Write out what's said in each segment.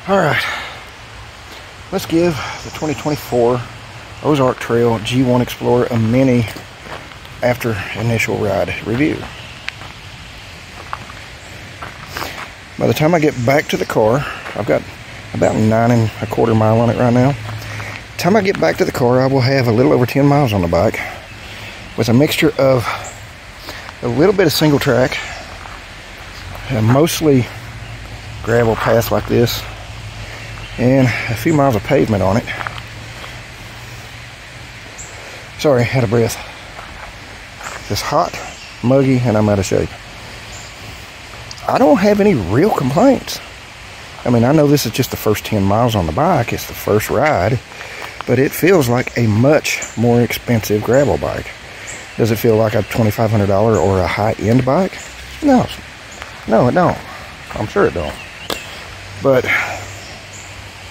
Alright, let's give the 2024 Ozark Trail G.1 Explorer a mini after initial ride review. By the time I get back to the car, I've got about 9.25 miles on it right now. By the time I get back to the car, I will have a little over 10 miles on the bike with a mixture of a little bit of single track, mostly gravel path like this, and a few miles of pavement on it. Sorry, out of breath. It's hot, muggy, and I'm out of shape. I don't have any real complaints. I mean, I know this is just the first 10 miles on the bike. It's the first ride, but it feels like a much more expensive gravel bike. Does it feel like a $2,500 or a high-end bike? No, it don't. I'm sure it don't. But,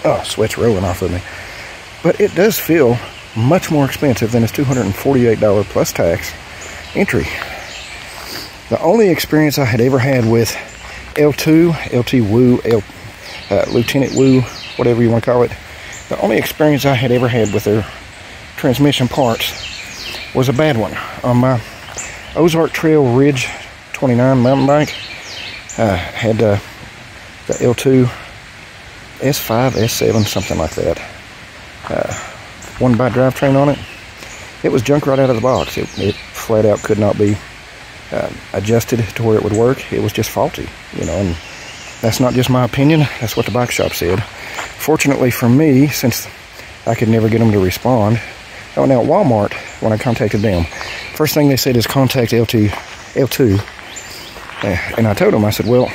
oh, sweat's rolling off of me. But it does feel much more expensive than its $248 plus tax entry. The only experience I had ever had with L2, LT Woo, Lieutenant Woo, whatever you want to call it, the only experience I had ever had with their transmission parts was a bad one. On my Ozark Trail Ridge 29 mountain bike, had the L2 S5, S7, something like that. One by drivetrain on it. It was junk right out of the box. It flat out could not be adjusted to where it would work. It was just faulty, you know, and that's not just my opinion. That's what the bike shop said. Fortunately for me, since I could never get them to respond, I went out at Walmart when I contacted them. First thing they said is contact L2. And I told them, I said, well,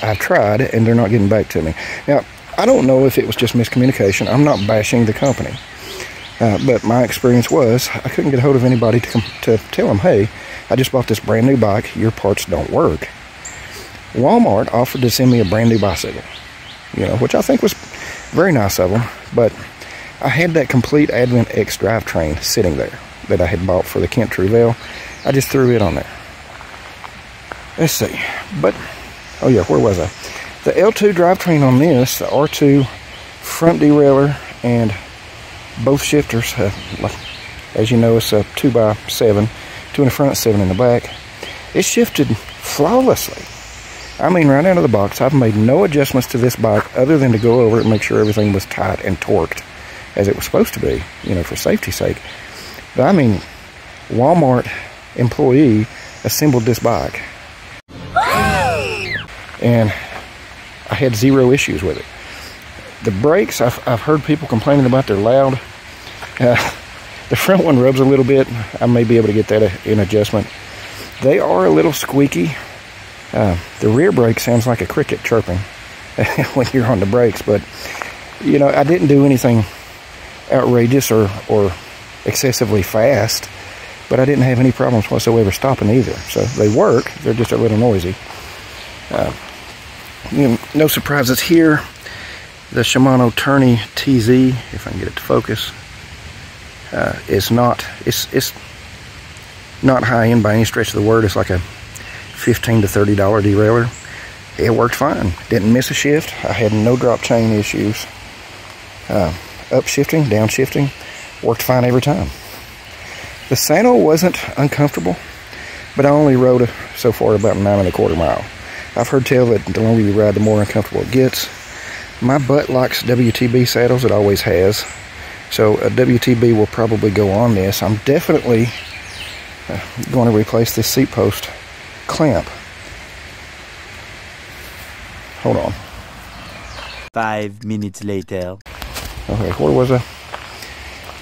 I've tried and they're not getting back to me. Now, I don't know if it was just miscommunication. I'm not bashing the company. But my experience was I couldn't get a hold of anybody to tell them, hey, I just bought this brand new bike. Your parts don't work. Walmart offered to send me a brand new bicycle, you know, which I think was very nice of them. But I had that complete Advent X drivetrain sitting there that I had bought for the Kent Truevale. I just threw it on there. Let's see. But, oh yeah, where was I? The L2 drivetrain on this, the R2 front derailleur and both shifters, as you know, it's a 2x7, 2 in the front, 7 in the back. It shifted flawlessly. I mean, right out of the box, I've made no adjustments to this bike other than to go over it and make sure everything was tight and torqued as it was supposed to be, you know, for safety's sake. But I mean, Walmart employee assembled this bike. And I had zero issues with it. The brakes, I've heard people complaining about they're loud. The front one rubs a little bit. I may be able to get that in adjustment. They are a little squeaky. The rear brake sounds like a cricket chirping when you're on the brakes. But, you know, I didn't do anything outrageous or excessively fast. But I didn't have any problems whatsoever stopping either. So they work. They're just a little noisy. You know, no surprises here. The Shimano Tourney TZ, if I can get it to focus, is not high end by any stretch of the word. It's like a $15 to $30 derailleur. It worked fine. Didn't miss a shift. I had no drop chain issues. Upshifting, downshifting, worked fine every time. The saddle wasn't uncomfortable, but I only rode so far about 9.25 miles. I've heard tell that the longer you ride, the more uncomfortable it gets. My butt likes WTB saddles. It always has. So a WTB will probably go on this. I'm definitely going to replace this seat post clamp. Hold on. 5 minutes later. Okay, where was I?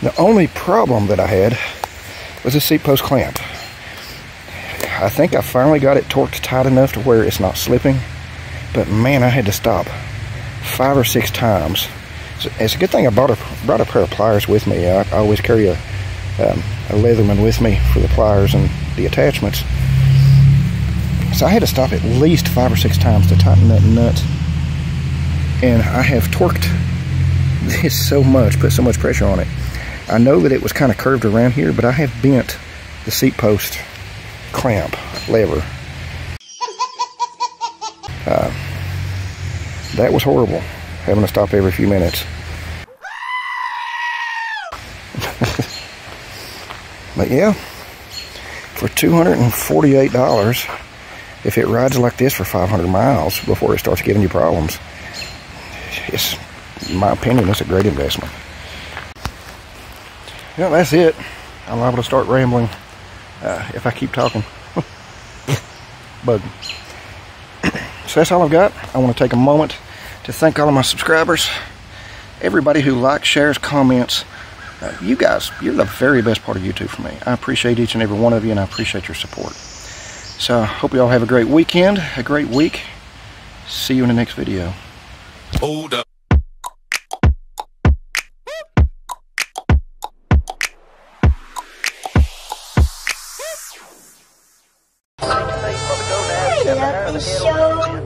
The only problem that I had was the seat post clamp. I think I finally got it torqued tight enough to where it's not slipping. But man, I had to stop 5 or 6 times. So it's a good thing I brought a pair of pliers with me. I always carry a Leatherman with me for the pliers and the attachments. So I had to stop at least 5 or 6 times to tighten that nut. And I have torqued this so much, put so much pressure on it. I know that it was kind of curved around here, but I have bent the seat post clamp lever. That was horrible. having to stop every few minutes. But yeah, for $248, if it rides like this for 500 miles before it starts giving you problems, it's, in my opinion, it's a great investment. Yeah, that's it. I'm liable to start rambling if I keep talking. Bug. So that's all I've got. I want to take a moment to thank all of my subscribers, everybody who likes, shares, comments. You guys, you're the very best part of YouTube for me. I appreciate each and every one of you, and I appreciate your support. So I hope you all have a great weekend, a great week. See you in the next video. Hold up. I love this show.